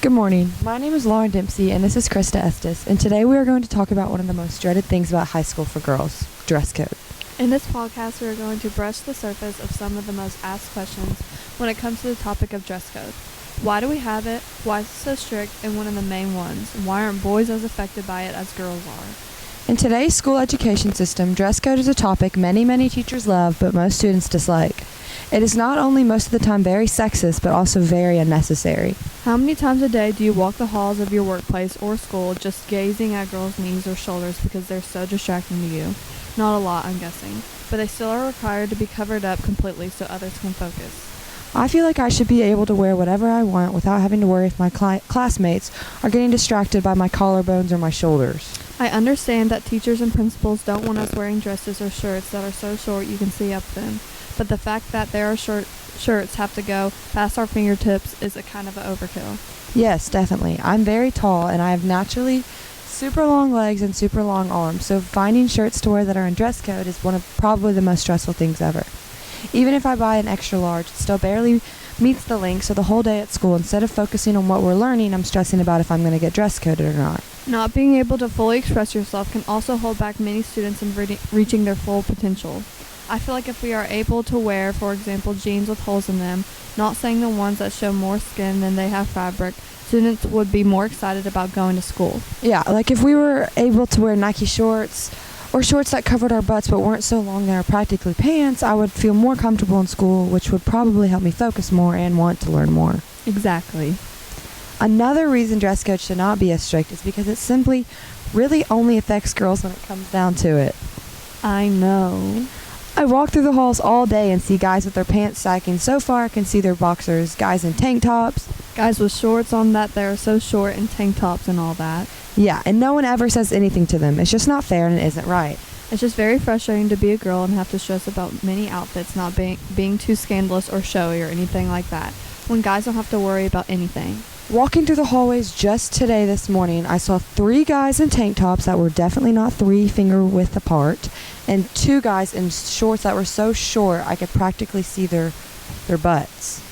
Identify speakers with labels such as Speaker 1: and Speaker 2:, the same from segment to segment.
Speaker 1: Good morning. My name is Lauren Dempsey, and this is Krista Estes, and today we are going to talk about one of the most dreaded things about high school for girls, dress code.
Speaker 2: In this podcast, we are going to brush the surface of some of the most asked questions when it comes to the topic of dress code. Why do we have it? Why is it so strict? And one of the main ones, why aren't boys as affected by it as girls are?
Speaker 1: In today's school education system, dress code is a topic many teachers love, but most students dislike. It is not only most of the time very sexist, but also very unnecessary.
Speaker 2: How many times a day do you walk the halls of your workplace or school just gazing at girls' knees or shoulders because they're so distracting to you? Not a lot, I'm guessing, but they still are required to be covered up completely so others can focus.
Speaker 1: I feel like I should be able to wear whatever I want without having to worry if my classmates are getting distracted by my collarbones or my shoulders.
Speaker 2: I understand that teachers and principals don't want us wearing dresses or shirts that are so short you can see up them, but the fact that their shirts have to go past our fingertips is a kind of an overkill.
Speaker 1: Yes, definitely. I'm very tall, and I have naturally super long legs and super long arms, so finding shirts to wear that are in dress code is one of probably the most stressful things ever. Even if I buy an extra large, it still barely meets the length, so the whole day at school, instead of focusing on what we're learning, I'm stressing about if I'm going to get dress coded or not.
Speaker 2: Not being able to fully express yourself can also hold back many students in reaching their full potential. I feel like if we are able to wear, for example, jeans with holes in them, not saying the ones that show more skin than they have fabric, students would be more excited about going to school.
Speaker 1: Yeah, like if we were able to wear Nike shorts or shorts that covered our butts but weren't so long they were practically pants, I would feel more comfortable in school, which would probably help me focus more and want to learn more.
Speaker 2: Exactly.
Speaker 1: Another reason dress code should not be as strict is because it simply really only affects girls when it comes down to it.
Speaker 2: I know.
Speaker 1: I walk through the halls all day and see guys with their pants sagging so far I can see their boxers, guys in tank tops.
Speaker 2: Guys with shorts on that are so short and tank tops and all that.
Speaker 1: Yeah, and no one ever says anything to them. It's just not fair and it isn't right.
Speaker 2: It's just very frustrating to be a girl and have to stress about many outfits not being too scandalous or showy or anything like that, when guys don't have to worry about anything.
Speaker 1: Walking through the hallways just today this morning, I saw 3 guys in tank tops that were definitely not 3 finger width apart, and 2 guys in shorts that were so short I could practically see their butts.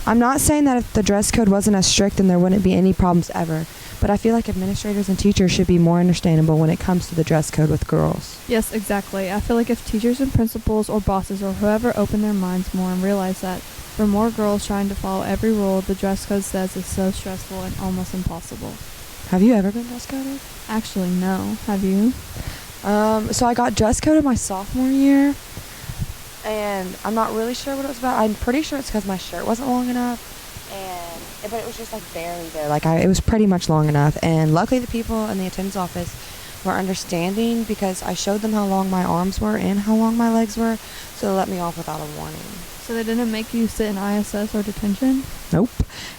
Speaker 1: I'm not saying that if the dress code wasn't as strict then there wouldn't be any problems ever, but I feel like administrators and teachers should be more understandable when it comes to the dress code with girls.
Speaker 2: Yes, exactly. I feel like if teachers and principals or bosses or whoever open their minds more and realize that for more girls trying to follow every rule the dress code says is so stressful and almost impossible.
Speaker 1: Have you ever been dress coded?
Speaker 2: Actually, no. Have you?
Speaker 1: So I got dress coded my sophomore year, and I'm not really sure what it was about. I'm pretty sure it's because my shirt wasn't long enough, but it was just like barely there. It was pretty much long enough, and luckily the people in the attendance office were understanding because I showed them how long my arms were and how long my legs were, so they let me off without a warning.
Speaker 2: So they didn't make you sit in ISS or detention?
Speaker 1: Nope.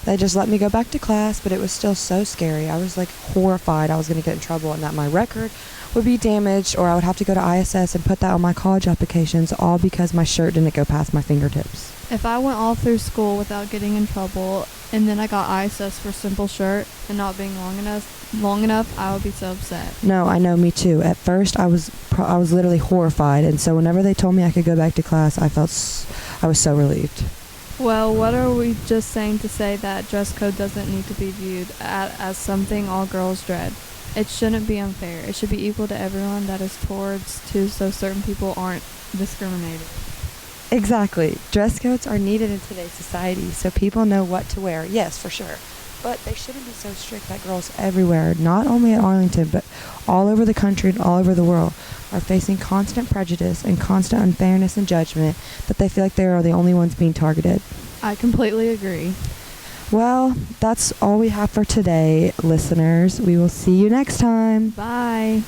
Speaker 1: They just let me go back to class, but it was still so scary. I was horrified I was going to get in trouble and that my record would be damaged or I would have to go to ISS and put that on my college applications, all because my shirt didn't go past my fingertips.
Speaker 2: If I went all through school without getting in trouble and then I got ISS for simple shirt and not being long enough, I would be so upset.
Speaker 1: No, I know, me too. At first, I was literally horrified, and so whenever they told me I could go back to class, I was so relieved.
Speaker 2: Well, what are we just saying to say that dress code doesn't need to be viewed as something all girls dread? It shouldn't be unfair. It should be equal to everyone that is so certain people aren't discriminated.
Speaker 1: Exactly. Dress codes are needed in today's society so people know what to wear. Yes, for sure. But they shouldn't be so strict that girls everywhere, not only at Arlington, but all over the country and all over the world, are facing constant prejudice and constant unfairness and judgment that they feel like they are the only ones being targeted.
Speaker 2: I completely agree.
Speaker 1: Well, that's all we have for today, listeners. We will see you next time.
Speaker 2: Bye.